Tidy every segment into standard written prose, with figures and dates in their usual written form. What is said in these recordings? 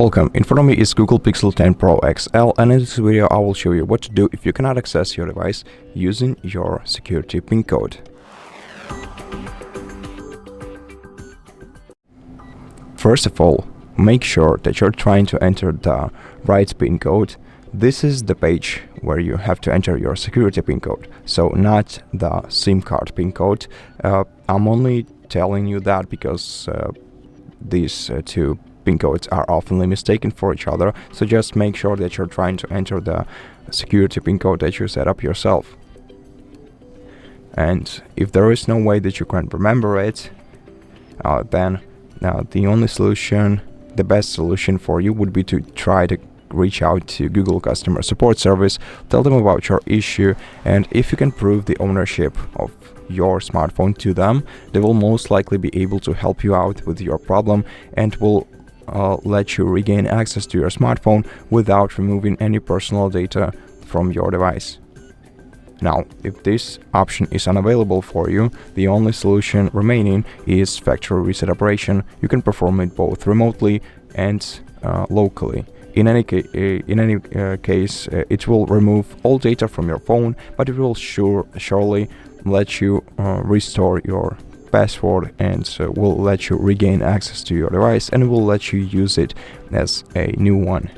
Welcome, in front of me is Google Pixel 10 Pro XL, and in this video I will show you what to do if you cannot access your device using your security PIN code. First of all, make sure that you're trying to enter the right PIN code. This is the page where you have to enter your security PIN code, so not the SIM card PIN code. I'm only telling you that because these two PIN codes are often mistaken for each other, so just make sure that you're trying to enter the security PIN code that you set up yourself. And if there is no way that you can remember it, then the only solution, the best solution for you would be to try to reach out to Google customer support service, tell them about your issue, and if you can prove the ownership of your smartphone to them, they will most likely be able to help you out with your problem and will let you regain access to your smartphone without removing any personal data from your device. Now, if this option is unavailable for you, the only solution remaining is factory reset operation. You can perform it both remotely and locally. In any case, it will remove all data from your phone, but it will surely let you restore your password and will let you regain access to your device and will let you use it as a new one.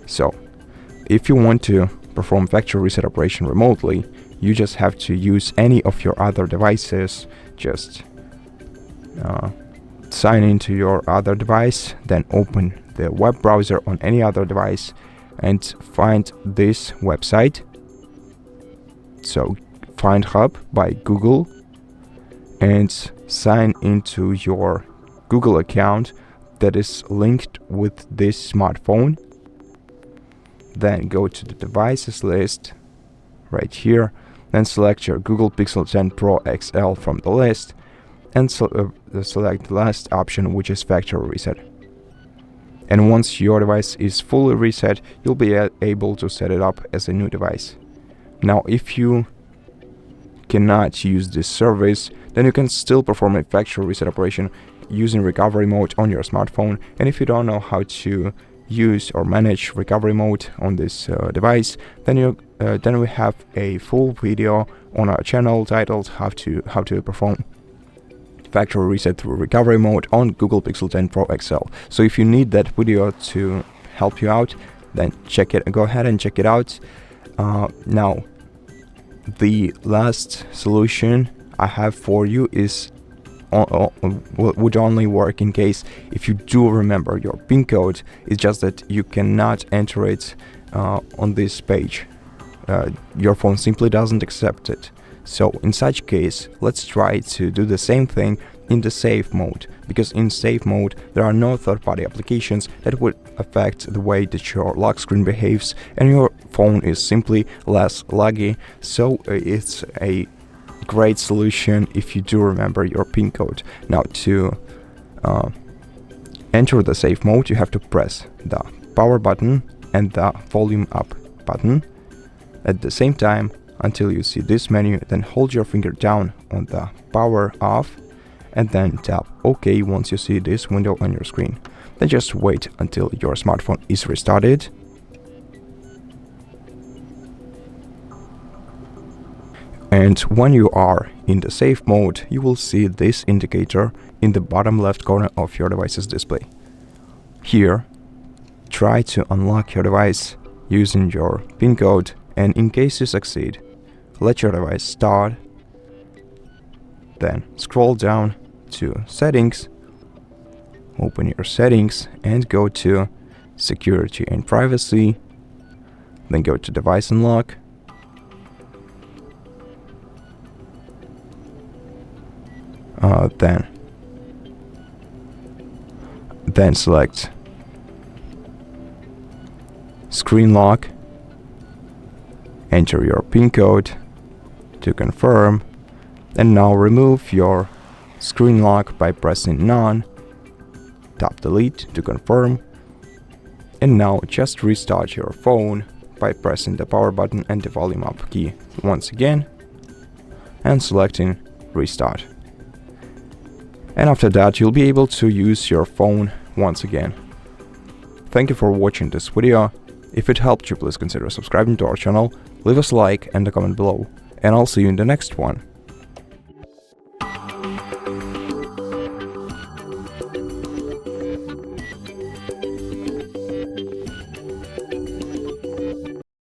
So, if you want to perform factory reset operation remotely, you just have to use any of your other devices. Just sign into your other device, then open the web browser on any other device and find this website. So find Hub by Google and sign into your Google account that is linked with this smartphone. Then go to the devices list right here, then select your Google Pixel 10 Pro XL from the list and select the last option, which is factory reset. And once your device is fully reset, you'll be able to set it up as a new device. Now, if you cannot use this service, then you can still perform a factory reset operation using recovery mode on your smartphone. And if you don't know how to use or manage recovery mode on this device, then we have a full video on our channel titled how to perform factory reset through recovery mode on Google Pixel 10 Pro XL. So if you need that video to help you out, then go ahead and check it out. Now, the last solution I have for you is would only work in case if you do remember your PIN code. It's just that you cannot enter it on this page. Your phone simply doesn't accept it. So in such case, let's try to do the same thing in the safe mode, because in safe mode there are no third-party applications that would affect the way that your lock screen behaves, and your phone is simply less laggy. So it's a great solution if you do remember your PIN code. Now, to enter the safe mode, you have to press the power button and the volume up button at the same time until you see this menu, then hold your finger down on the power off and then tap OK once you see this window on your screen. Then just wait until your smartphone is restarted. And when you are in the safe mode, you will see this indicator in the bottom left corner of your device's display. Here, try to unlock your device using your PIN code, and in case you succeed, let your device start, then scroll down to settings, open your settings and go to security and privacy, then go to device unlock, then select screen lock, enter your PIN code to confirm, and now remove your screen lock by pressing none, tap delete to confirm, and now just restart your phone by pressing the power button and the volume up key once again and selecting restart. And after that, you'll be able to use your phone once again. Thank you for watching this video. If it helped you, please consider subscribing to our channel, leave us a like and a comment below, and I'll see you in the next one.